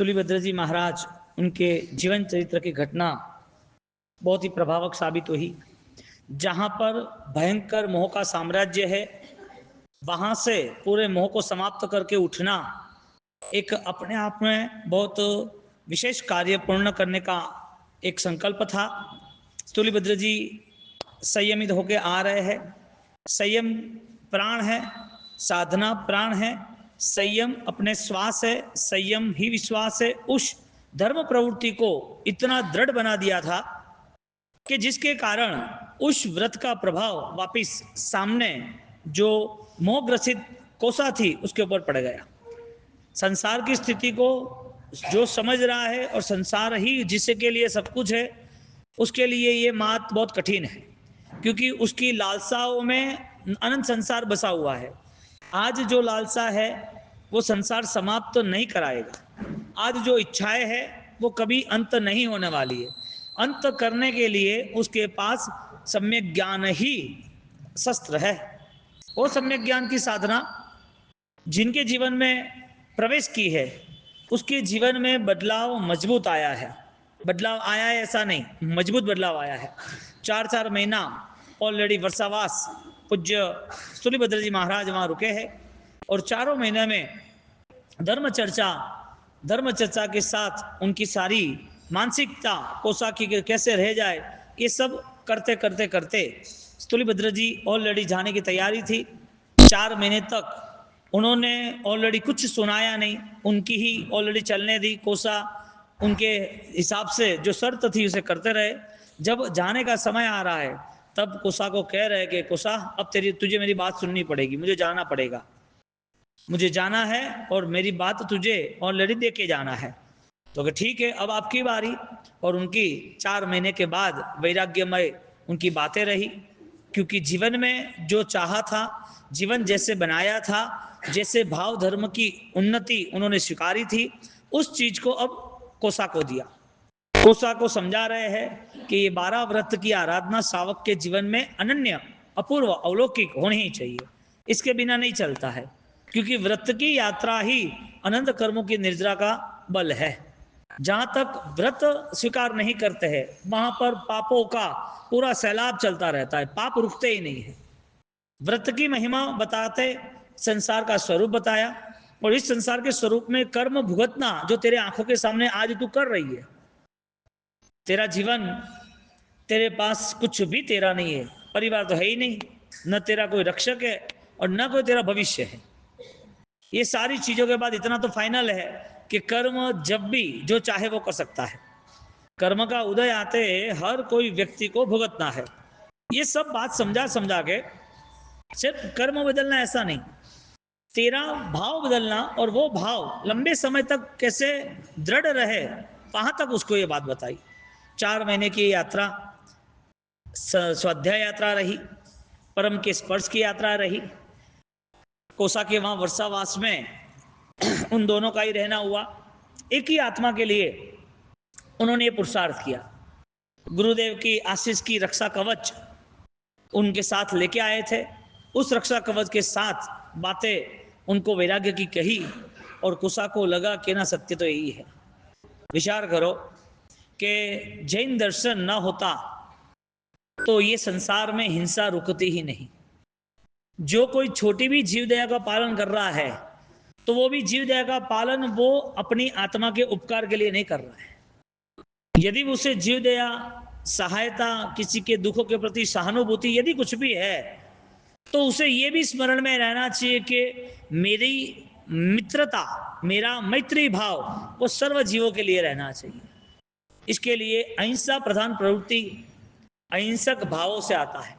तुलिभद्र जी महाराज, उनके जीवन चरित्र की घटना बहुत ही प्रभावक साबित हुई। जहाँ पर भयंकर मोह का साम्राज्य है, वहाँ से पूरे मोह को समाप्त करके उठना एक अपने आप में बहुत विशेष कार्य पूर्ण करने का एक संकल्प था। तुलिभद्र जी संयमित होके आ रहे हैं। संयम प्राण है, साधना प्राण है, संयम अपने श्वास है, संयम ही विश्वास है। उस धर्म प्रवृत्ति को इतना दृढ़ बना दिया था कि जिसके कारण उस व्रत का प्रभाव वापिस सामने जो मोहग्रसित कोसा थी उसके ऊपर पड़ गया। संसार की स्थिति को जो समझ रहा है और संसार ही जिसके के लिए सब कुछ है, उसके लिए ये बात बहुत कठिन है, क्योंकि उसकी लालसाओं में अनंत संसार बसा हुआ है। आज जो लालसा है वो संसार समाप्त तो नहीं कराएगा। आज जो इच्छाएं है वो कभी अंत नहीं होने वाली है। अंत करने के लिए उसके पास सम्यक ज्ञान ही शस्त्र है। वो सम्यक ज्ञान की साधना जिनके जीवन में प्रवेश की है, उसके जीवन में बदलाव मजबूत आया है। बदलाव आया है ऐसा नहीं, मजबूत बदलाव आया है। 4 महीना ऑलरेडी वर्षावास पूज्य तुलिभद्र जी महाराज वहाँ रुके हैं, और 4 महीने में धर्म चर्चा के साथ उनकी सारी मानसिकता कोसा की कैसे रह जाए, ये सब करते करते करते तुलिभद्र जी ऑलरेडी जाने की तैयारी थी। 4 महीने तक उन्होंने ऑलरेडी कुछ सुनाया नहीं, उनकी ही ऑलरेडी चलने दी। कोसा उनके हिसाब से जो शर्त थी उसे करते रहे। जब जाने का समय आ रहा है तब कोसा को कह रहे कि कोसा, अब तुझे मेरी बात सुननी पड़ेगी, मुझे जाना पड़ेगा, मुझे जाना है और मेरी बात तुझे ऑलरेडी दे के जाना है। तो ठीक है, अब आपकी बारी। और उनकी 4 महीने के बाद वैराग्यमय उनकी बातें रही, क्योंकि जीवन में जो चाहा था, जीवन जैसे बनाया था, जैसे भाव धर्म की उन्नति उन्होंने स्वीकारी थी, उस चीज को अब कोसा को दिया। कोसा को समझा रहे हैं कि ये 12 व्रत की आराधना सावक के जीवन में अनन्य, अपूर्व, अलौकिक होनी ही चाहिए। इसके बिना नहीं चलता है, क्योंकि व्रत की यात्रा ही अनंत कर्मों की निर्जरा का बल है। जहां तक व्रत स्वीकार नहीं करते हैं वहां पर पापों का पूरा सैलाब चलता रहता है, पाप रुकते ही नहीं है। व्रत की महिमा बताते संसार का स्वरूप बताया, और इस संसार के स्वरूप में कर्म भुगतना जो तेरे आंखों के सामने आज तू कर रही है। तेरा जीवन, तेरे पास कुछ भी तेरा नहीं है, परिवार तो है ही नहीं, न तेरा कोई रक्षक है और न कोई तेरा भविष्य है। ये सारी चीजों के बाद इतना तो फाइनल है कि कर्म जब भी जो चाहे वो कर सकता है। कर्म का उदय आते हर कोई व्यक्ति को भुगतना है। ये सब बात समझा के सिर्फ कर्म बदलना ऐसा नहीं, तेरा भाव बदलना, और वो भाव लंबे समय तक कैसे दृढ़ रहे, वहां तक उसको ये बात बताई। 4 महीने की यात्रा स्वाध्याय यात्रा रही, परम के स्पर्श की यात्रा रही। कोसा के वहां वर्षावास में उन दोनों का ही रहना हुआ। एक ही आत्मा के लिए उन्होंने ये पुरुषार्थ किया। गुरुदेव की आशीष की रक्षा कवच उनके साथ लेके आए थे। उस रक्षा कवच के साथ बातें उनको वैराग्य की कही, और कुसा को लगा कि ना सत्य तो यही है। विचार करो कि जैन दर्शन न होता तो ये संसार में हिंसा रुकती ही नहीं। जो कोई छोटी भी जीव दया का पालन कर रहा है तो वो भी जीव दया का पालन वो अपनी आत्मा के उपकार के लिए नहीं कर रहा है। यदि उसे जीव दया, सहायता, किसी के दुखों के प्रति सहानुभूति यदि कुछ भी है, तो उसे ये भी स्मरण में रहना चाहिए कि मेरी मित्रता, मेरा मैत्री भाव वो सर्व जीवों के लिए रहना चाहिए। इसके लिए अहिंसा प्रधान प्रवृत्ति अहिंसक भावों से आता है।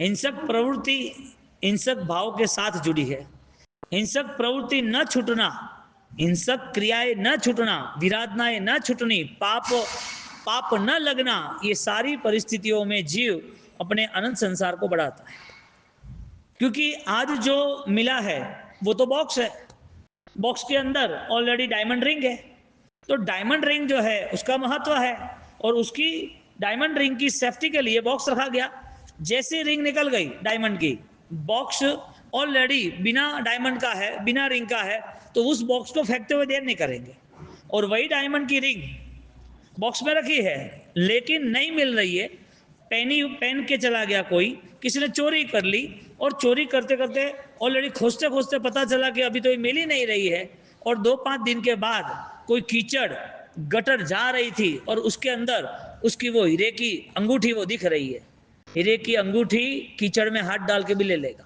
हिंसक प्रवृत्ति हिंसक भाव के साथ जुड़ी है। हिंसक प्रवृत्ति न छूटना, हिंसक क्रियाएं न छूटना, विराधनाएं न छूटनी, पाप न लगना, ये सारी परिस्थितियों में जीव अपने अनंत संसार को बढ़ाता है। क्योंकि आज जो मिला है वो तो बॉक्स है, बॉक्स के अंदर ऑलरेडी डायमंड रिंग है। तो डायमंड रिंग जो है उसका महत्व है, और उसकी डायमंड रिंग की सेफ्टी के लिए बॉक्स रखा गया। जैसे रिंग निकल गई डायमंड की, बॉक्स ऑलरेडी बिना डायमंड का है, बिना रिंग का है, तो उस बॉक्स को फेंकते हुए देर नहीं करेंगे। और वही डायमंड की रिंग बॉक्स में रखी है लेकिन नहीं मिल रही है, पहन के चला गया कोई, किसी ने चोरी कर ली, और चोरी करते करते ऑलरेडी खोजते खोजते पता चला कि अभी तो ये मिल ही नहीं रही है, और 2-5 दिन के बाद कोई कीचड़ गटर जा रही थी और उसके अंदर उसकी वो हीरे की अंगूठी वो दिख रही है। हीरे की अंगूठी कीचड़ में हाथ डाल के भी ले लेगा।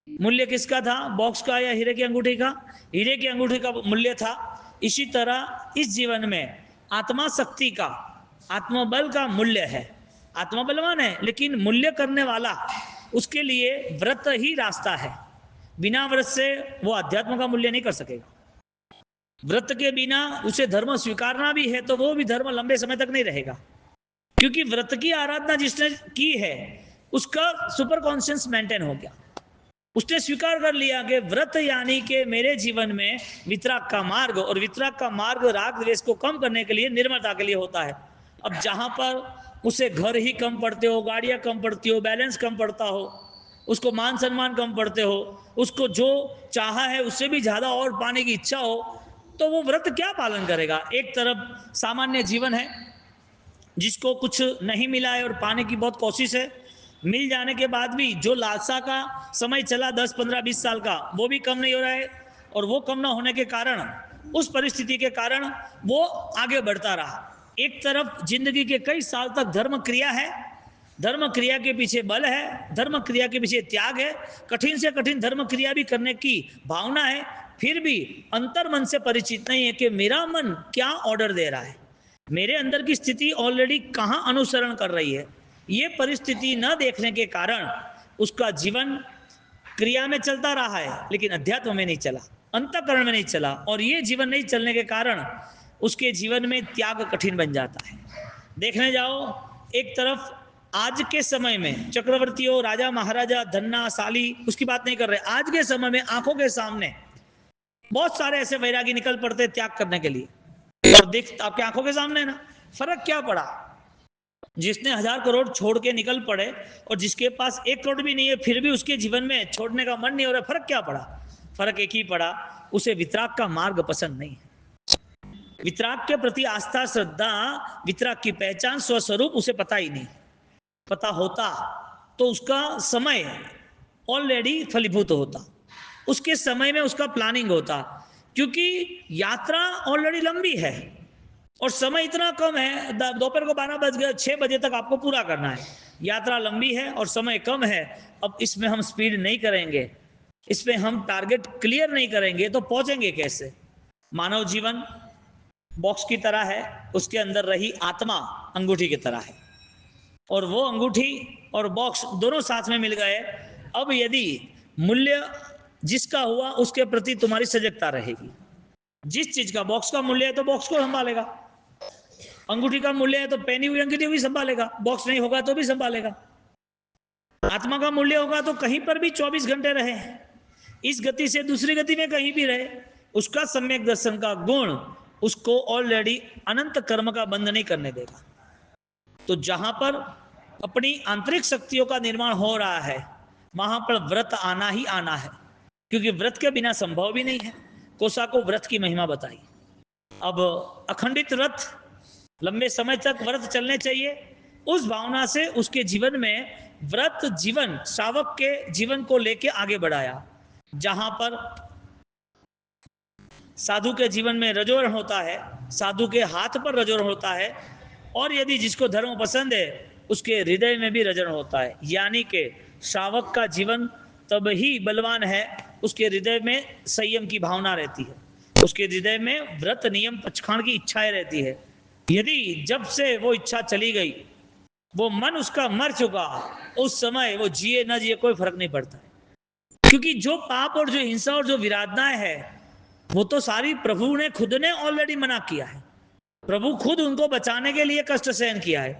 मूल्य किसका था, बॉक्स का या हीरे की अंगूठी का? हीरे की अंगूठी का मूल्य था। इसी तरह इस जीवन में आत्मा शक्ति का, आत्मबल का मूल्य है। आत्मा बलवान है लेकिन मूल्य करने वाला, उसके लिए व्रत ही रास्ता है। बिना व्रत से वो अध्यात्म का मूल्य नहीं कर सकेगा। व्रत के बिना उसे धर्म स्वीकारना भी है तो वो भी धर्म लंबे समय तक नहीं रहेगा, क्योंकि व्रत की आराधना जिसने की है उसका सुपर कॉन्शियस मेंटेन हो गया। उसने स्वीकार कर लिया कि व्रत यानी कि मेरे जीवन में वितराग का मार्ग, और वितराग का मार्ग राग द्वेष को कम करने के लिए, निर्मलता के लिए होता है। अब जहां पर उसे घर ही कम पड़ते हो, गाड़ियां कम पड़ती हो, बैलेंस कम पड़ता हो, उसको मान सम्मान कम पड़ते हो, उसको जो चाहा है उससे भी ज्यादा और पाने की इच्छा हो, तो वो व्रत क्या पालन करेगा? एक तरफ सामान्य जीवन है जिसको कुछ नहीं मिला है और पाने की बहुत कोशिश है, मिल जाने के बाद भी जो लालसा का समय चला 10, 15, 20 साल का, वो भी कम नहीं हो रहा है, और वो कम ना होने के कारण, उस परिस्थिति के कारण वो आगे बढ़ता रहा। एक तरफ जिंदगी के कई साल तक धर्म क्रिया है, धर्म क्रिया के पीछे बल है, धर्म क्रिया के पीछे त्याग है, कठिन से कठिन धर्म क्रिया भी करने की भावना है, फिर भी अंतर मन से परिचित नहीं है कि मेरा मन क्या ऑर्डर दे रहा है, मेरे अंदर की स्थिति ऑलरेडी कहां अनुसरण कर रही है। ये परिस्थिति न देखने के कारण उसका जीवन क्रिया में चलता रहा है लेकिन अध्यात्म में नहीं चला, अंतःकरण में नहीं चला, और ये जीवन नहीं चलने के कारण उसके जीवन में त्याग कठिन बन जाता है। देखने जाओ, एक तरफ आज के समय में चक्रवर्तियों, राजा महाराजा, धन्ना साली, उसकी बात नहीं कर रहे, आज के समय में आंखों के सामने बहुत सारे ऐसे वैरागी निकल पड़ते त्याग करने के लिए, और देख आपके आंखों के सामने ना, फर्क क्या पड़ा? जिसने 1000 करोड़ छोड़ के निकल पड़े और जिसके पास 1 करोड़ भी नहीं है फिर भी उसके जीवन में छोड़ने का मन नहीं हो रहा, फर्क क्या पड़ा? फर्क एक ही पड़ा, उसे वितराग का मार्ग पसंद नहीं है। वितराग के प्रति आस्था, श्रद्धा, वितराग की पहचान, स्वस्वरूप उसे पता ही नहीं। पता होता तो उसका समय ऑलरेडी फलीभूत होता, उसके समय में उसका प्लानिंग होता, क्योंकि यात्रा ऑलरेडी लंबी है और समय इतना कम है, दोपहर को 12 बज गए, 6 बजे तक आपको पूरा करना है। यात्रा लंबी है और समय कम है, अब इसमें हम स्पीड नहीं करेंगे, इसमें हम टारगेट क्लियर नहीं करेंगे तो पहुंचेंगे कैसे? मानव जीवन बॉक्स की तरह है, उसके अंदर रही आत्मा अंगूठी की तरह है, और वो अंगूठी और बॉक्स दोनों साथ में मिल गए। अब यदि मूल्य जिसका हुआ उसके प्रति तुम्हारी सजगता रहेगी, जिस चीज का, बॉक्स का मूल्य है तो बॉक्स को संभालेगा, अंगूठी का मूल्य है तो पहनी हुई अंगूठी भी संभालेगा, बॉक्स नहीं होगा तो भी संभालेगा। आत्मा का मूल्य होगा तो कहीं पर भी 24 घंटे रहे, इस गति से दूसरी गति में कहीं भी रहे, उसका सम्यक दर्शन का गुण उसको ऑलरेडी अनंत कर्म का बंध नहीं करने देगा। तो जहां पर अपनी आंतरिक शक्तियों का निर्माण हो रहा है वहां पर व्रत आना ही आना है, क्योंकि व्रत के बिना संभव भी नहीं है। कोसा को व्रत की महिमा बताई। अब अखंडित व्रत, लंबे समय तक व्रत चलने चाहिए, उस भावना से उसके जीवन में व्रत जीवन श्रावक के जीवन को लेके आगे बढ़ाया। जहां पर साधु के जीवन में रजोरण होता है, साधु के हाथ पर रजोरण होता है, और यदि जिसको धर्म पसंद है उसके हृदय में भी रजोरण होता है। यानी कि श्रावक का जीवन तब ही बलवान है, उसके हृदय में संयम की भावना रहती है, उसके हृदय में व्रत नियम पचखाण की इच्छाएं रहती है। यदि जब से वो इच्छा चली गई, वो मन उसका मर चुका, उस समय वो जिए ना जिए कोई फर्क नहीं पड़ता है, क्योंकि जो पाप और जो हिंसा और जो विराधनाएं है वो तो सारी प्रभु ने खुद ने ऑलरेडी मना किया है। प्रभु खुद उनको बचाने के लिए कष्ट सहन किया है।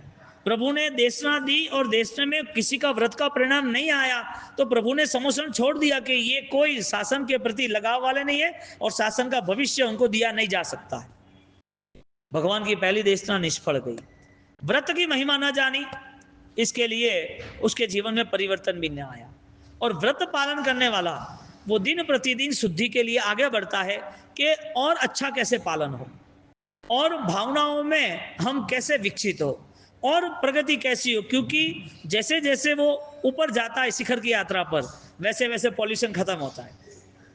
प्रभु ने देशना दी और देशने में किसी का व्रत का परिणाम नहीं आया तो प्रभु ने समोषण छोड़ दिया कि ये कोई शासन के प्रति लगाव वाले नहीं है और शासन का भविष्य उनको दिया नहीं जा सकता है। भगवान की पहली देशना निष्फल गई, व्रत की महिमा न जानी, इसके लिए उसके जीवन में परिवर्तन भी न आया। और व्रत पालन करने वाला वो दिन प्रतिदिन शुद्धि के लिए आगे बढ़ता है कि और अच्छा कैसे पालन हो, और भावनाओं में हम कैसे विकसित हो, और प्रगति कैसी हो। क्योंकि जैसे जैसे वो ऊपर जाता है शिखर की यात्रा पर, वैसे वैसे पॉल्यूशन खत्म होता है,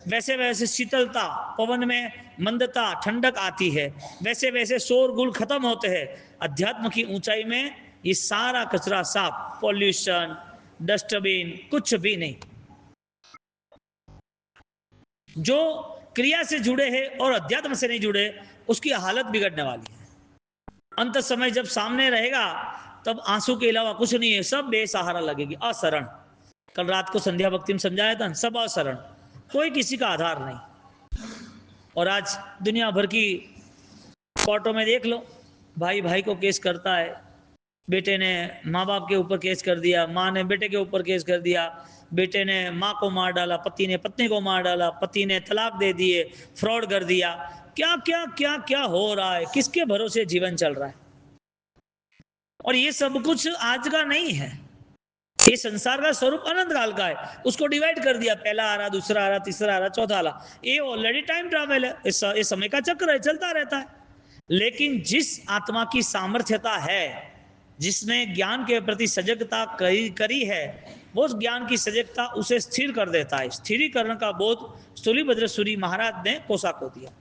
वैसे वैसे शीतलता, पवन में मंदता, ठंडक आती है, वैसे वैसे शोरगुल खत्म होते हैं। अध्यात्म की ऊंचाई में ये सारा कचरा साफ, पॉल्यूशन, डस्टबिन, कुछ भी नहीं। जो क्रिया से जुड़े हैं और अध्यात्म से नहीं जुड़े, उसकी हालत बिगड़ने वाली है। अंत समय जब सामने रहेगा, तब आंसू के अलावा कुछ नहीं है, सब बेसहारा लगेगी, असरण। कल रात को संध्या भक्ति में समझाया था, सब असरण, कोई किसी का आधार नहीं। और आज दुनिया भर की कोर्टों में देख लो, भाई भाई को केस करता है, बेटे ने माँ बाप के ऊपर केस कर दिया, माँ ने बेटे के ऊपर केस कर दिया, बेटे ने माँ को मार डाला, पति ने पत्नी को मार डाला, पति ने तलाक दे दिए, फ्रॉड कर दिया, क्या क्या क्या क्या हो रहा है, किसके भरोसे जीवन चल रहा है। और ये सब कुछ आज का नहीं है, ये संसार का स्वरूप अनंत काल का है। उसको डिवाइड कर दिया, पहला आ रहा, दूसरा आ रहा, तीसरा आ रहा, चौथा आ रहा, ये ऑलरेडी टाइम ट्रैवल है, इस समय का चक्र है, चलता रहता है। लेकिन जिस आत्मा की सामर्थ्यता है, जिसने ज्ञान के प्रति सजगता करी है, वो ज्ञान की सजगता उसे स्थिर कर देता है। स्थिरीकरण का बोध स्थूलीभद्र सूरी महाराज ने कोसा को दिया।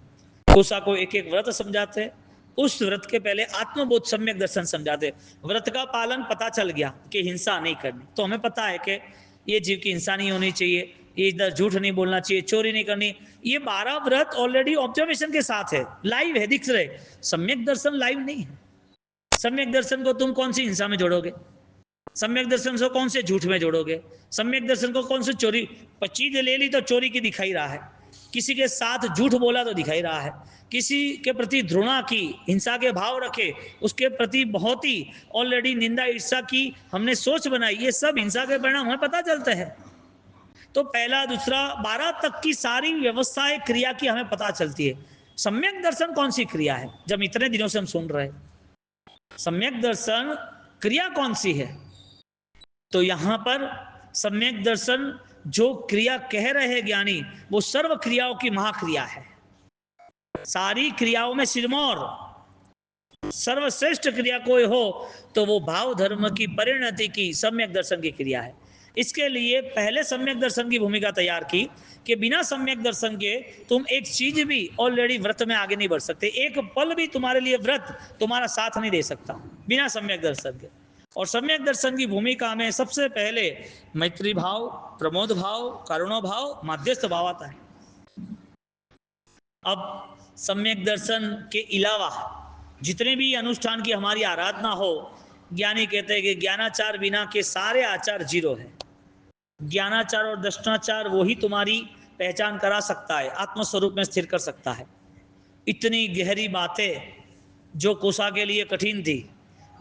कोसा को एक एक व्रत समझाते, उस व्रत के पहले आत्मबोध सम्यक दर्शन समझाते। व्रत का पालन पता चल गया कि हिंसा नहीं करनी, तो हमें पता है कि ये जीव की हिंसा नहीं होनी चाहिए, ये इधर झूठ नहीं बोलना चाहिए, चोरी नहीं करनी। ये 12 व्रत ऑलरेडी ऑब्जर्वेशन के साथ है, लाइव है, दिख रहे। सम्यक दर्शन लाइव नहीं है। सम्यक दर्शन को तुम कौन सी हिंसा में जोड़ोगे? सम्यक दर्शन को कौन से झूठ में जोड़ोगे? सम्यक दर्शन को कौन से चोरी, चीज ले ली तो चोरी की दिखाई रहा है, किसी के साथ झूठ बोला तो दिखाई रहा है, किसी के प्रति घृणा की, हिंसा के भाव रखे, उसके प्रति बहुत ही ऑलरेडी निंदा ईर्ष्या की हमने सोच बनाई, ये सब हिंसा के परिणाम हमें पता चलते हैं। तो पहला दूसरा 12 तक की सारी व्यवस्थाएं क्रिया की हमें पता चलती है। सम्यक दर्शन कौन सी क्रिया है? जब इतने दिनों से हम सुन रहे हैं, सम्यक दर्शन क्रिया कौन सी है? तो यहां पर सम्यक दर्शन जो क्रिया कह रहे हैं ज्ञानी, वो सर्व क्रियाओं की महाक्रिया है। सारी क्रियाओं में सिरमौर, सर्वश्रेष्ठ क्रिया कोई हो तो वो भाव धर्म की परिणति की सम्यक दर्शन की क्रिया है। इसके लिए पहले सम्यक दर्शन की भूमिका तैयार की कि बिना सम्यक दर्शन के तुम एक चीज भी ऑलरेडी व्रत में आगे नहीं बढ़ सकते। एक पल भी तुम्हारे लिए व्रत तुम्हारा साथ नहीं दे सकता बिना सम्यक दर्शन के। और सम्यक दर्शन की भूमिका में सबसे पहले मैत्री भाव, प्रमोद भाव, करुणा भाव, माध्यस्थ भाव आता है। अब सम्यक दर्शन के अलावा जितने भी अनुष्ठान की हमारी आराधना हो, ज्ञानी कहते हैं कि ज्ञानाचार बिना के सारे आचार जीरो है। ज्ञानाचार और दर्शनाचार वो ही तुम्हारी पहचान करा सकता है, आत्मस्वरूप में स्थिर कर सकता है। इतनी गहरी बातें जो कोसा के लिए कठिन थी,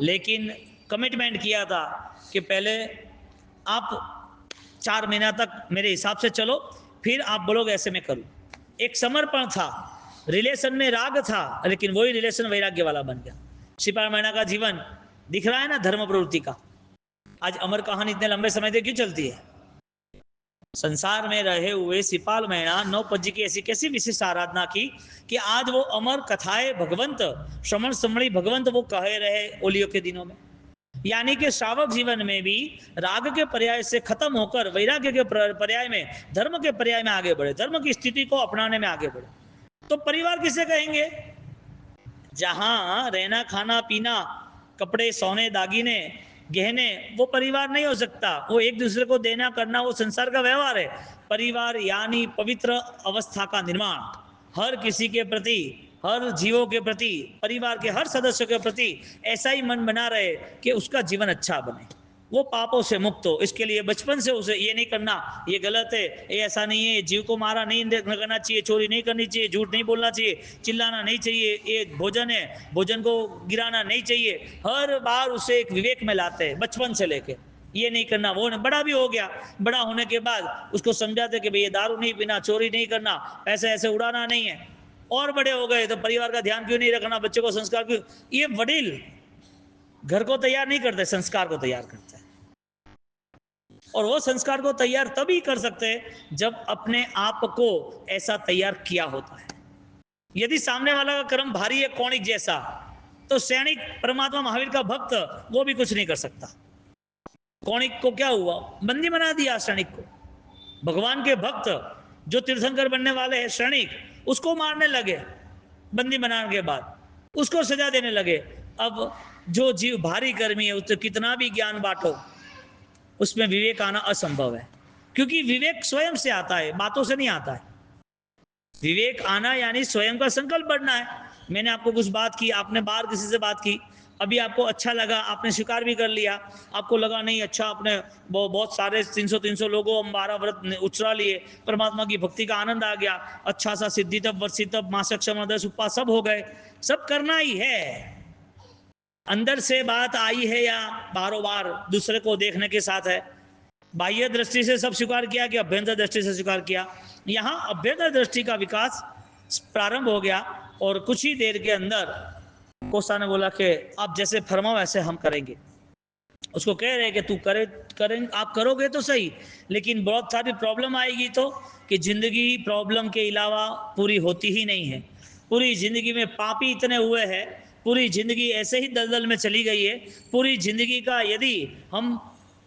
लेकिन कमिटमेंट किया था कि पहले आप 4 महीना तक मेरे हिसाब से चलो, फिर आप बोलोगे ऐसे मैं करूं। एक समर्पण था, रिलेशन में राग था, लेकिन वही रिलेशन वैराग्य वाला बन गया। सिपाही मैना का जीवन दिख रहा है ना, धर्म प्रवृत्ति का। आज अमर कहानी इतने लंबे समय से क्यों चलती है? संसार में रहे हुए सिपाल मैना नौपज्जी की ऐसी कैसी विशिष्ट आराधना की कि आज वो अमर कथाएं भगवंत, श्रवण समणी भगवंत वो कहे रहे ओलियों के दिनों में। यानी कि श्रावक जीवन में भी राग के पर्याय से खत्म होकर वैराग्य के पर्याय में, धर्म के पर्याय में आगे बढ़े, धर्म की स्थिति को अपनाने में आगे बढ़े। तो परिवार किसे कहेंगे? जहां रहना, खाना, पीना, कपड़े, सोने, दागिने, गहने, वो परिवार नहीं हो सकता। वो एक दूसरे को देना करना, वो संसार का व्यवहार है। परिवार यानी पवित्र अवस्था का निर्माण, हर किसी के प्रति, हर जीवों के प्रति, परिवार के हर सदस्य के प्रति ऐसा ही मन बना रहे कि उसका जीवन अच्छा बने, वो पापों से मुक्त हो। इसके लिए बचपन से उसे ये नहीं करना, ये गलत है, ये ऐसा नहीं है, जीव को मारा नहीं करना चाहिए, चोरी नहीं करनी चाहिए, झूठ नहीं बोलना चाहिए, चिल्लाना नहीं चाहिए, ये भोजन है, भोजन को गिराना नहीं चाहिए। हर बार उसे एक विवेक में लाते हैं बचपन से लेके, ये नहीं करना, वो नहीं। बड़ा भी हो गया, बड़ा होने के बाद उसको समझाते कि भाई ये दारू नहीं पीना, चोरी नहीं करना, पैसे ऐसे उड़ाना नहीं है। और बड़े हो गए तो परिवार का ध्यान क्यों नहीं रखना, बच्चे को संस्कार क्यों? ये वडील घर को तैयार नहीं करते, संस्कार को तैयार करते हैं। और वो संस्कार को तैयार तभी कर सकते हैं जब अपने आप को ऐसा तैयार किया होता है। यदि सामने वाला का कर्म भारी है कौणिक जैसा, तो सैनिक परमात्मा महावीर का भक्त वो भी कुछ नहीं कर सकता। कौणिक को क्या हुआ, बंदी बना दिया सैनिक को। भगवान के भक्त जो तीर्थंकर बनने वाले हैं सैनिक, उसको मारने लगे बंदी बनाने के बाद, उसको सजा देने लगे। अब जो जीव भारी कर्मी है उससे कितना भी ज्ञान बांटो, उसमें विवेक आना असंभव है, क्योंकि विवेक स्वयं से आता है, बातों से नहीं आता है। विवेक आना यानी स्वयं का संकल्प बढ़ना है। मैंने आपको कुछ बात की, आपने बाहर किसी से बात की, अभी आपको अच्छा लगा, आपने स्वीकार भी कर लिया, आपको लगा नहीं अच्छा, आपने बहुत सारे 300 लोगों हम 12 व्रत उचरा लिए, परमात्मा की भक्ति का आनंद आ गया, अच्छा सा सिद्धि तप वर्षि तप मासिक क्षमा 10 उपवास सब हो गए, सब करना ही है। अंदर से बात आई है या बारों बार दूसरे को देखने के साथ है? बाह्य दृष्टि से सब स्वीकार किया कि अभ्यंतर दृष्टि से स्वीकार किया? यहाँ अभ्यंतर दृष्टि का विकास प्रारंभ हो गया और कुछ ही देर के अंदर कोसा ने बोला कि आप जैसे फरमाओ वैसे हम करेंगे। उसको कह रहे कि तू करेंगे, आप करोगे तो सही, लेकिन बहुत सारी प्रॉब्लम आएगी, तो कि जिंदगी प्रॉब्लम के अलावा पूरी होती ही नहीं है। पूरी जिंदगी में पापी इतने हुए हैं, पूरी जिंदगी ऐसे ही दलदल में चली गई है। पूरी जिंदगी का यदि हम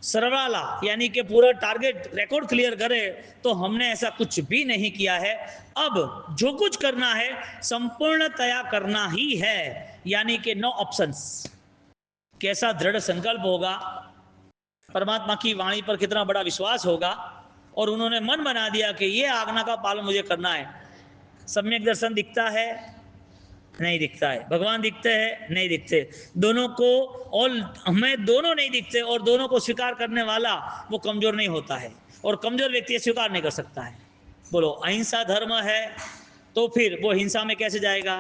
सरवाला यानी कि पूरा टारगेट रिकॉर्ड क्लियर करें तो हमने ऐसा कुछ भी नहीं किया है। अब जो कुछ करना है संपूर्णतया करना ही है, यानी कि नो ऑप्शंस। कैसा दृढ़ संकल्प होगा, परमात्मा की वाणी पर कितना बड़ा विश्वास होगा, और उन्होंने मन बना दिया कि ये आज्ञा का पालन मुझे करना है। सम्यक दर्शन दिखता है? नहीं दिखता है। भगवान दिखते हैं? नहीं दिखते। दोनों को, और हमें दोनों नहीं दिखते, और दोनों को स्वीकार करने वाला वो कमजोर नहीं होता है, और कमजोर व्यक्ति स्वीकार नहीं कर सकता है। बोलो, अहिंसा धर्म है तो फिर वो हिंसा में कैसे जाएगा?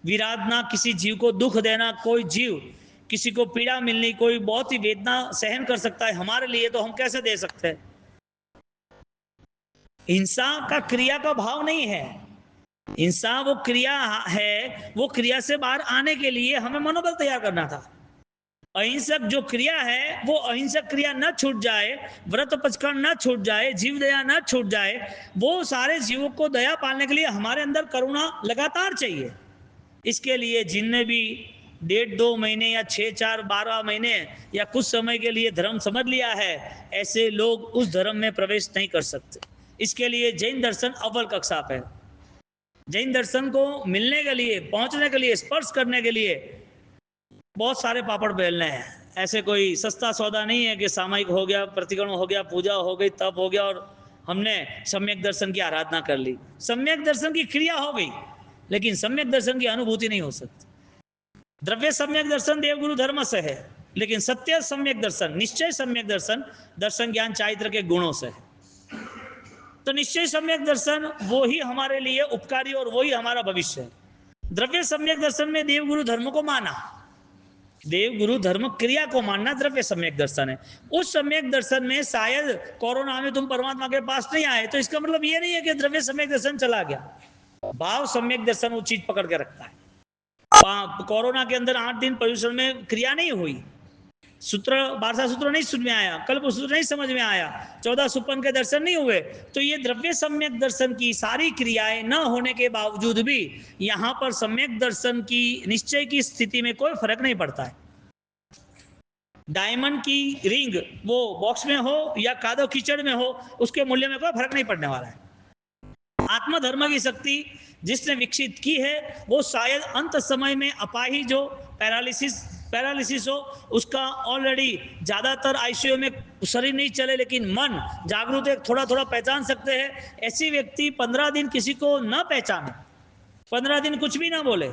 विराधना, किसी जीव को दुख देना, कोई जीव किसी को पीड़ा मिलनी, कोई बहुत ही वेदना सहन कर सकता है हमारे लिए, तो हम कैसे दे सकते हैं? हिंसा का क्रिया का भाव नहीं है, हिंसा वो क्रिया है, वो क्रिया से बाहर आने के लिए हमें मनोबल तैयार करना था। अहिंसक जो क्रिया है वो अहिंसक क्रिया न छूट जाए, व्रत पचकण न छूट जाए, जीव दया न छूट जाए, वो सारे जीवों को दया पालने के लिए हमारे अंदर करुणा लगातार चाहिए। इसके लिए जिनने भी 1.5-2 महीने या 6-4-12 महीने या कुछ समय के लिए धर्म समझ लिया है, ऐसे लोग उस धर्म में प्रवेश नहीं कर सकते। इसके लिए जैन दर्शन अव्वल कक्षा पे। जैन दर्शन को मिलने के लिए, पहुंचने के लिए, स्पर्श करने के लिए बहुत सारे पापड़ बेलने हैं। ऐसे कोई सस्ता सौदा नहीं है कि सामायिक हो गया, प्रतिगण हो गया, पूजा हो गई, तप हो गया और हमने सम्यक दर्शन की आराधना कर ली। सम्यक दर्शन की क्रिया हो गई, लेकिन सम्यक दर्शन की अनुभूति नहीं हो सकती। द्रव्य सम्यक दर्शन देवगुरु धर्म से है, लेकिन सत्य सम्यक दर्शन, निश्चय सम्यक दर्शन, दर्शन ज्ञान चारित्र के गुणों से है। तो निश्चय सम्यक दर्शन वो ही हमारे लिए उपकारी और वो ही हमारा भविष्य है। द्रव्य सम्यक दर्शन में देवगुरु धर्म को माना, देवगुरु धर्म क्रिया को मानना द्रव्य सम्यक दर्शन है। उस सम्यक दर्शन में शायद कोरोना में तुम परमात्मा के पास नहीं आए, तो इसका मतलब ये नहीं है कि द्रव्य सम्यक दर्शन चला गया। भाव सम्यक दर्शन वो चीज पकड़ के रखता है। कोरोना के अंदर 8 दिन पर्यूषण में क्रिया नहीं हुई, सूत्र बारसा सूत्र नहीं सुन में आया, कल्प सूत्र नहीं समझ में आया, 14 सुपन के दर्शन नहीं हुए, तो ये द्रव्य सम्यक दर्शन की सारी क्रियाएं न होने के बावजूद भी यहां पर सम्यक दर्शन की निश्चय की स्थिति में कोई फर्क नहीं पड़ता है। डायमंड की रिंग वो बॉक्स में हो या कादो कीचड़ में हो, उसके मूल्य में कोई फर्क नहीं पड़ने वाला है। आत्मधर्म की शक्ति जिसने विकसित की है वो शायद अंत समय में अपाहिज जो पैरालिसिस हो, उसका ऑलरेडी ज्यादातर आईसीयू में शरीर नहीं चले लेकिन मन जागरूक है, थोड़ा थोड़ा पहचान सकते हैं। ऐसी व्यक्ति 15 दिन किसी को न पहचाने, 15 दिन कुछ भी ना बोले,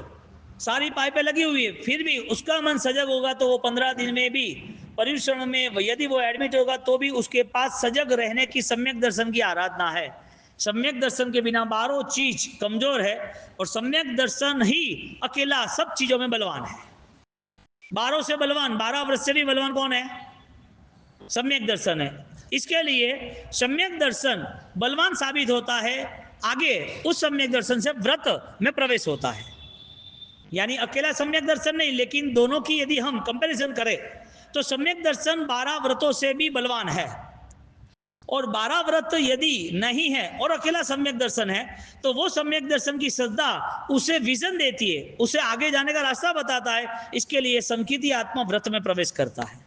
सारी पाइपें लगी हुई है, फिर भी उसका मन सजग होगा, तो वो 15 दिन में भी पर्यूषण में यदि वो एडमिट होगा तो भी उसके पास सजग रहने की सम्यक दर्शन की आराधना है। सम्यक दर्शन के बिना 12 चीज कमजोर है, और सम्यक दर्शन ही अकेला सब चीजों में बलवान है। 12 से बलवान, 12 वर्ष से भी बलवान कौन है? सम्यक दर्शन है। इसके लिए सम्यक दर्शन बलवान साबित होता है, आगे उस सम्यक दर्शन से व्रत में प्रवेश होता है। यानी अकेला सम्यक दर्शन नहीं, लेकिन दोनों की यदि हम कंपैरिजन करें तो सम्यक दर्शन 12 व्रतों से भी बलवान है। और 12 व्रत यदि नहीं है और अकेला सम्यक दर्शन है तो वो सम्यक दर्शन की श्रद्धा उसे विजन देती है, उसे आगे जाने का रास्ता बताता है। इसके लिए संकीर्ति आत्मा व्रत में प्रवेश करता है।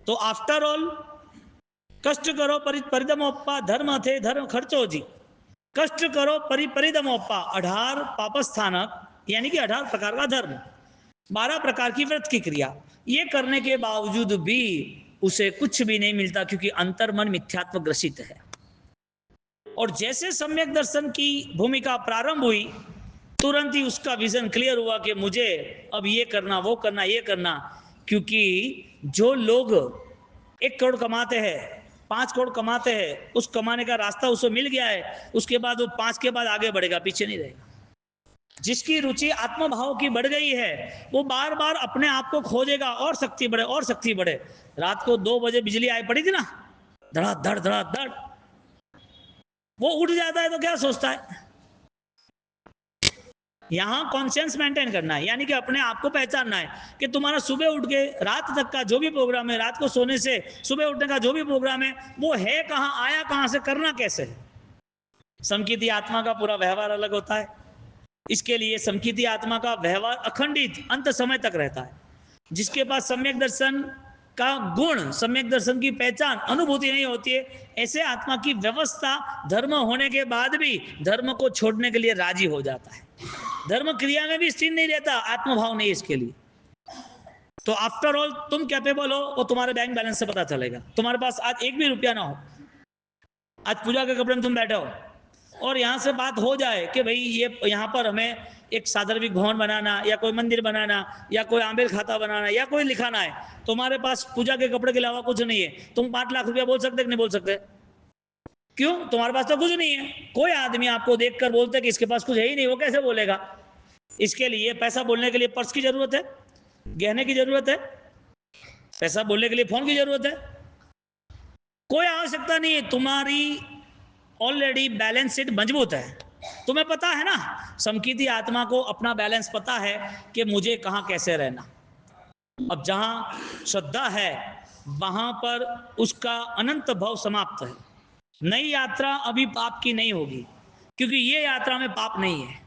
तो आफ्टर ऑल कष्ट करो परिदमोप्पा धर्म थे धर्म खर्चो जी, कष्ट करो परिदमोप्पा 18 पापस्थानक, यानी कि 18 प्रकार का धर्म, 12 प्रकार की व्रत की क्रिया, ये करने के बावजूद भी उसे कुछ भी नहीं मिलता, क्योंकि अंतर्मन मिथ्यात्व ग्रसित है। और जैसे सम्यक दर्शन की भूमिका प्रारंभ हुई, तुरंत ही उसका विजन क्लियर हुआ कि मुझे अब ये करना, वो करना, ये करना। क्योंकि जो लोग 1 करोड़ कमाते हैं, 5 करोड़ कमाते हैं, उस कमाने का रास्ता उसे मिल गया है, उसके बाद वो 5 के बाद आगे बढ़ेगा, पीछे नहीं रहेगा। जिसकी रुचि आत्मभाव की बढ़ गई है वो बार बार अपने आप को खोजेगा, और शक्ति बढ़े और शक्ति बढ़े। रात को 2 बजे बिजली आई पड़ी थी ना, धड़ाधड़ धड़ाधड़, वो उठ जाता है तो क्या सोचता है? यहां कॉन्शियस मेंटेन करना है, यानी कि अपने आप को पहचानना है कि तुम्हारा सुबह उठ के रात तक का जो भी प्रोग्राम है, रात को सोने से सुबह उठने का जो भी प्रोग्राम है, वो है कहां, आया कहां से, करना कैसे है। समकीर्ति आत्मा का पूरा व्यवहार अलग होता है। इसके लिए समकीर्ति आत्मा का व्यवहार अखंडित अंत समय तक रहता है। जिसके पास सम्यक दर्शन का गुण, सम्यक दर्शन की पहचान, अनुभूति नहीं होती है, ऐसे आत्मा की व्यवस्था धर्म होने के बाद भी धर्म को छोड़ने के लिए राजी हो जाता है। धर्म क्रिया में भी स्थिर नहीं रहता, आत्मभाव नहीं इसके लिए। तो आफ्टर ऑल तुम कैपेबल हो वो तुम्हारे बैंक बैलेंस से पता चलेगा। तुम्हारे पास आज 1 भी रुपया ना हो, आज पूजा के कपड़े में तुम बैठे हो और यहाँ से बात हो जाए कि भाई ये यहाँ पर हमें एक सादर्भिक भवन बनाना, या कोई मंदिर बनाना, या कोई आंबेल खाता बनाना, या कोई लिखाना है, तुम्हारे पास पूजा के कपड़े के अलावा कुछ नहीं है, तुम 5 लाख रुपया बोल सकते कि नहीं बोल सकते? क्यों? तुम्हारे पास तो कुछ नहीं है। कोई आदमी आपको देखकर बोलता है कि इसके पास कुछ है ही नहीं, वो कैसे बोलेगा? इसके लिए पैसा बोलने के लिए पर्स की जरूरत है, गहने की जरूरत है, पैसा बोलने के लिए फोन की जरूरत है, कोई आवश्यकता नहीं है। तुम्हारी ऑलरेडी बैलेंस शीट मजबूत है, तुम्हें पता है ना। समकीर्ति आत्मा को अपना बैलेंस पता है कि मुझे कहां कैसे रहना। अब जहां श्रद्धा है वहां पर उसका अनंत भव समाप्त है। नई यात्रा अभी पाप की नहीं होगी, क्योंकि ये यात्रा में पाप नहीं है।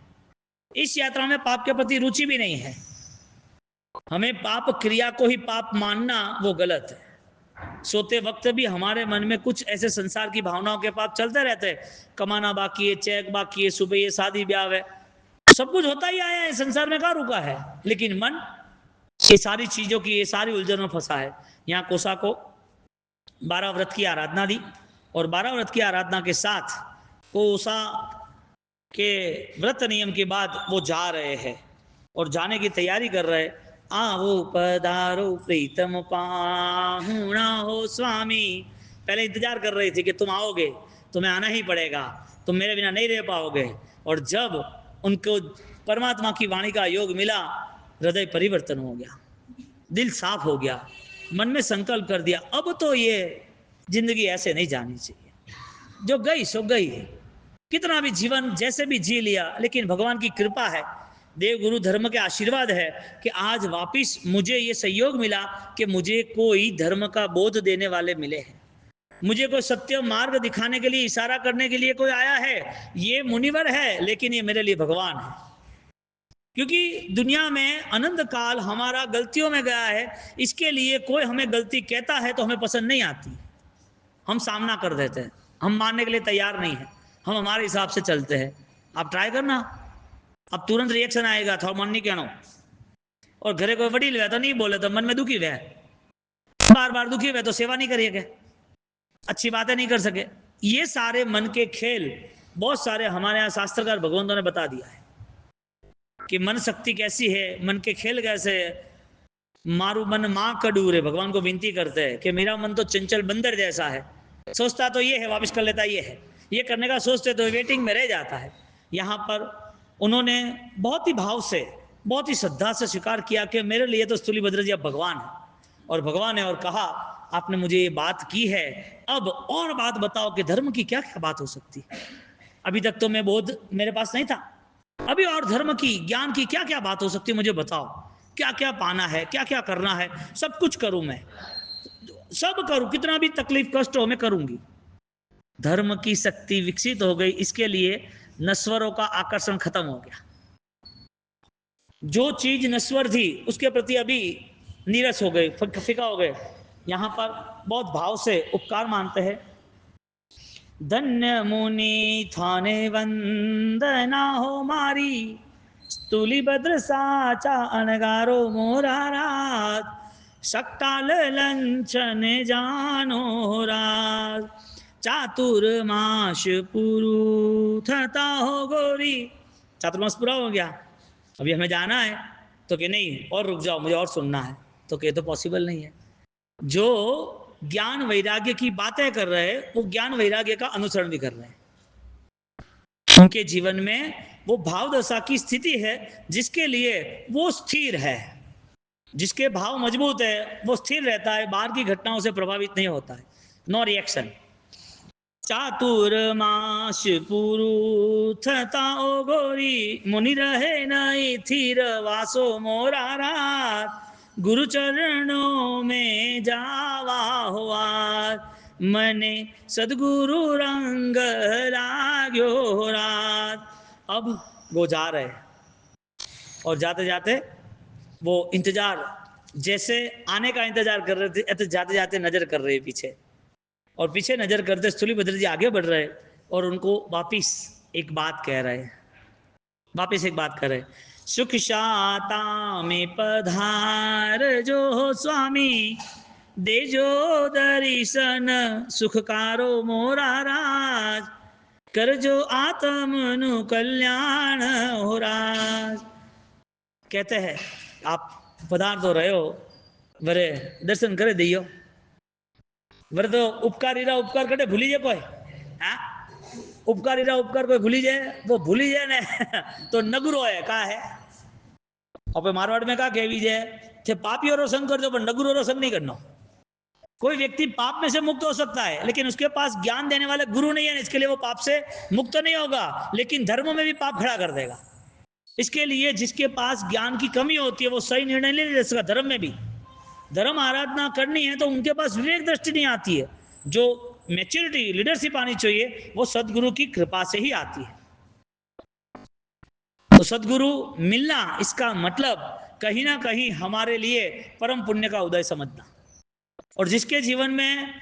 इस यात्रा में पाप के प्रति रुचि भी नहीं है। हमें पाप क्रिया को ही पाप मानना वो गलत है। सोते वक्त भी हमारे मन में कुछ ऐसे संसार की भावनाओं के पाप चलते रहते हैं। कमाना बाकी है, चेक बाकी है, सुबह ये शादी ब्याह है, सब कुछ होता ही आया है, संसार में कहाँ रुका है। लेकिन मन ये सारी चीजों की, ये सारी उलझन में फंसा है। यहाँ कोसा को 12 व्रत की आराधना दी, और 12 व्रत की आराधना के साथ कोसा के व्रत नियम के बाद वो जा रहे हैं और जाने की तैयारी कर रहे हैं। आवो पधारो प्रीतम पाहुणा हो स्वामी। पहले इंतजार कर रही थी कि तुम आओगे, तुम्हें आना ही पड़ेगा, तुम मेरे बिना नहीं रह पाओगे। और जब उनको परमात्मा की वाणी का योग मिला, हृदय परिवर्तन हो गया, दिल साफ हो गया, मन में संकल्प कर दिया अब तो ये जिंदगी ऐसे नहीं जानी चाहिए, जो गई सो गई। कितना भी जीवन जैसे भी जी लिया, लेकिन भगवान की कृपा है, देव गुरु धर्म के आशीर्वाद है कि आज वापिस मुझे ये सहयोग मिला कि मुझे कोई धर्म का बोध देने वाले मिले हैं, मुझे कोई सत्य मार्ग दिखाने के लिए, इशारा करने के लिए कोई आया है। ये मुनिवर है, लेकिन ये मेरे लिए भगवान है। क्योंकि दुनिया में अनंत काल हमारा गलतियों में गया है, इसके लिए कोई हमें गलती कहता है तो हमें पसंद नहीं आती, हम सामना कर देते हैं, हम मानने के लिए तैयार नहीं है, हम हमारे हिसाब से चलते हैं। आप ट्राई करना, अब तुरंत रिएक्शन आएगा, थोड़ा मन नहीं कहना। और घरे कोई वडील है तो नहीं बोले तो मन में दुखी हुए, बार बार दुखी हुए तो सेवा नहीं करिए, अच्छी बातें नहीं कर सके। ये सारे मन के खेल बहुत सारे हमारे यहाँ शास्त्रकार भगवंतों ने बता दिया है कि मन शक्ति कैसी है, मन के खेल कैसे है। मारू मन माँ कड़ूरे, भगवान को विनती करते हैं कि मेरा मन तो चंचल बंदर जैसा है, सोचता तो ये है, वापस कर लेता ये है, ये करने का सोचते तो वेटिंग में रह जाता है। यहाँ पर उन्होंने बहुत ही भाव से, बहुत ही श्रद्धा से स्वीकार किया कि मेरे लिए तो स्थूलीभद्र जी अब भगवान है, और भगवान है, और कहा आपने मुझे ये बात की है, अब और बात बताओ कि धर्म की क्या क्या बात हो सकती है। अभी तक तो मैं बोध मेरे पास नहीं था, अभी और धर्म की, ज्ञान की क्या क्या बात हो सकती है, मुझे बताओ, क्या क्या पाना है, क्या क्या करना है, सब कुछ करूं मैं, सब करूं, कितना भी तकलीफ कष्ट हो मैं करूंगी। धर्म की शक्ति विकसित हो गई, इसके लिए नश्वरों का आकर्षण खत्म हो गया। जो चीज नश्वर थी उसके प्रति अभी नीरस हो गए, फिका हो गए। यहां पर बहुत भाव से उपकार मानते हैं। धन्य मुनि थाने वंदना हो मारी, स्तुली भद्र साचा अनगारो मोरा रात, सक्टाल लंचन जानो रात, चातुर्माश पुरु थता हो गोरी। चातुर्मास पूरा हो गया, अभी हमें जाना है। तो कि नहीं, और रुक जाओ, मुझे और सुनना है। तो कि तो पॉसिबल नहीं है। जो ज्ञान वैराग्य की बातें कर रहे हैं वो ज्ञान वैराग्य का अनुसरण भी कर रहे हैं। उनके जीवन में वो भाव दशा की स्थिति है जिसके लिए वो स्थिर है। जिसके भाव मजबूत है वो स्थिर रहता है, बाहर की घटनाओं से प्रभावित नहीं होता है। No reaction. चातुर्माश पुरुथता ओ गोरी, मुनि रहे नहीं थीर वासो मोरा रात, गुरु चरणों में जावा हुआ, मने सदगुरु रंग लाग्यो रात। अब वो जा रहे और जाते जाते वो इंतजार, जैसे आने का इंतजार कर रहे थे, जाते जाते नजर कर रहे पीछे, और पीछे नजर करते स्थूलीभद्र जी आगे बढ़ रहे और उनको वापिस एक बात कह रहे, वापिस एक बात कह रहे। सुख शाता में पधार जो स्वामी, दे जो दर्शन सुखकारो मोरा राज, कर जो आत्मनु कल्याण हो राज। कहते हैं आप पधार तो रहे हो, वरे दर्शन करे दियो, वरे तो उपकारी रा उपकार करे भूली जाए कोई। हाँ, उपकारी रा उपकार कोई भूली जाए, वो भूली जाए ने तो नगुरो है का है। और मारवाड़ में का कहवी जाए थे पापियों रो संग कर दो, पर नगुरो रो संग नहीं करना। कोई व्यक्ति पाप में से मुक्त हो सकता है, लेकिन उसके पास ज्ञान देने वाले गुरु नहीं है, इसके लिए वो पाप से मुक्त नहीं होगा, लेकिन धर्म में भी पाप खड़ा कर देगा। इसके लिए जिसके पास ज्ञान की कमी होती है वो सही निर्णय नहीं ले सकता। धर्म में भी धर्म आराधना करनी है तो उनके पास विवेक दृष्टि नहीं आती है। जो मैच्योरिटी लीडरशिप आनी चाहिए वो सदगुरु की कृपा से ही आती है। तो सदगुरु मिलना, इसका मतलब कहीं ना कहीं हमारे लिए परम पुण्य का उदय समझना। और जिसके जीवन में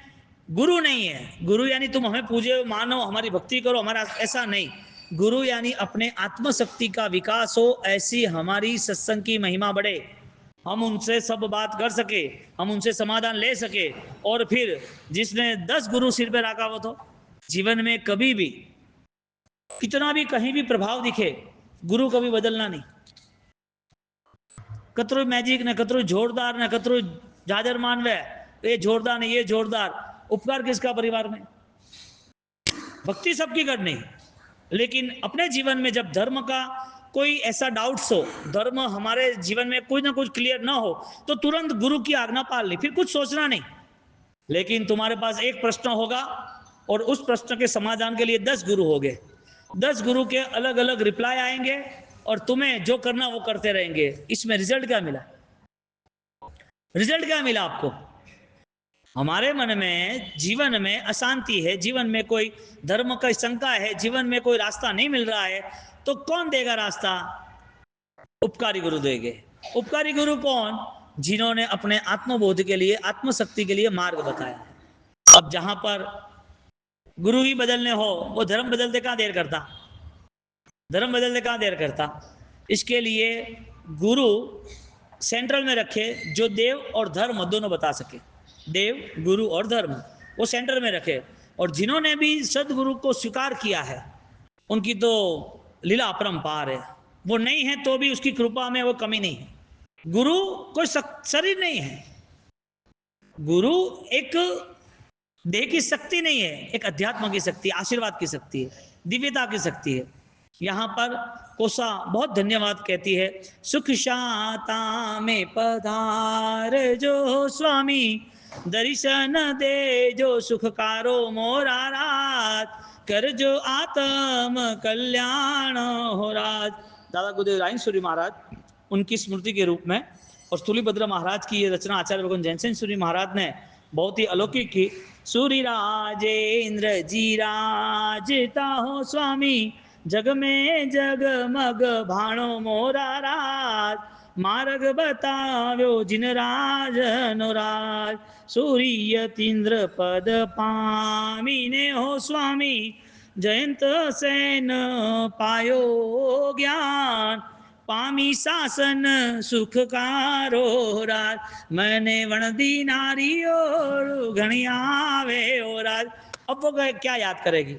गुरु नहीं है, गुरु यानी तुम हमें पूजे मानो, हमारी भक्ति करो, हमारा ऐसा नहीं। गुरु यानी अपने आत्मशक्ति का विकास हो, ऐसी हमारी सत्संग की महिमा बढ़े, हम उनसे सब बात कर सके, हम उनसे समाधान ले सके। और फिर जिसने 10 गुरु सिर पे रखा हो तो जीवन में कभी भी कितना भी कहीं भी प्रभाव दिखे, गुरु कभी बदलना नहीं। कतरो मैजिक ने, कतरो जोरदार ने, कतरो जाजर मानवे, ये जोरदार नहीं, ये जोरदार। उपकार किसका परिवार में? भक्ति सबकी करनी, लेकिन अपने जीवन में जब धर्म का कोई ऐसा डाउट्स हो, धर्म हमारे जीवन में कुछ ना कुछ क्लियर ना हो, तो तुरंत गुरु की आज्ञा पाल ली, फिर कुछ सोचना नहीं। लेकिन तुम्हारे पास एक प्रश्न होगा और उस प्रश्न के समाधान के लिए 10 गुरु हो गए, 10 गुरु के अलग अलग रिप्लाई आएंगे और तुम्हें जो करना वो करते रहेंगे। इसमें रिजल्ट क्या मिला? रिजल्ट क्या मिला आपको? हमारे मन में जीवन में अशांति है, जीवन में कोई धर्म का शंका है, जीवन में कोई रास्ता नहीं मिल रहा है, तो कौन देगा रास्ता? उपकारी गुरु देंगे। उपकारी गुरु कौन? जिन्होंने अपने आत्मबोध के लिए, आत्मशक्ति के लिए मार्ग बताया है। अब जहां पर गुरु ही बदलने हो, वो धर्म बदलते कहां देर करता? धर्म बदलते कहां देर करता? इसके लिए गुरु सेंट्रल में रखे, जो देव और धर्म दोनों बता सके। देव, गुरु और धर्म वो सेंटर में रखे। और जिन्होंने भी सदगुरु को स्वीकार किया है उनकी तो लीला अपरंपार है। वो नहीं है तो भी उसकी कृपा में वो कमी नहीं है। गुरु कोई शरीर नहीं है, गुरु एक देह की शक्ति नहीं है, एक अध्यात्म की शक्ति, आशीर्वाद की शक्ति है, दिव्यता की शक्ति है। यहाँ पर कोसा बहुत धन्यवाद कहती है। सुख शाता में पधार जो स्वामी, दर्शन दे जो सुखकारो मोरा रात, कर जो आत्म कल्याण हो राज। दादा गुरुदेव रायन महाराज उनकी स्मृति के रूप में, और स्थूलीभद्र महाराज की ये रचना आचार्य भगवान जैन सिंह सूरी महाराज ने बहुत ही अलौकिक की। सूर्य राजेंद्र जी राजता हो स्वामी, जग में जगमग भाणो मोरा राज, मार्ग बताव्यो जिन राज नो राज, सूर्य तीन्द्र पद पामीने हो स्वामी, जयंत सेन पायो ज्ञान, पामी शासन सुखकारो राज, मैंने वणदी नारी और घणी आवे ओ राज। अब वो क्या याद करेगी?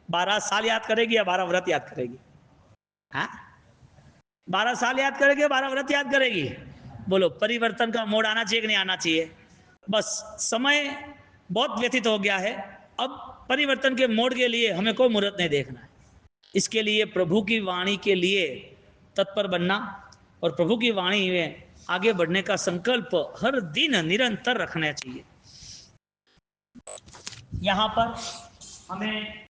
12 साल याद करेगी या 12 व्रत याद करेगी? हाँ, 12 साल याद करेगी या 12 व्रत याद करेगी? बोलो, परिवर्तन का मोड़ आना चाहिए कि नहीं आना चाहिए? बस समय बहुत व्यतीत हो गया है, अब परिवर्तन के मोड़ के लिए हमें कोई मुहूर्त नहीं देखना है। इसके लिए प्रभु की वाणी के लिए तत्पर बनना और प्रभु की वाणी में आगे बढ़ने का संकल्प हर दिन निरंतर रखना चाहिए। यहाँ पर हमें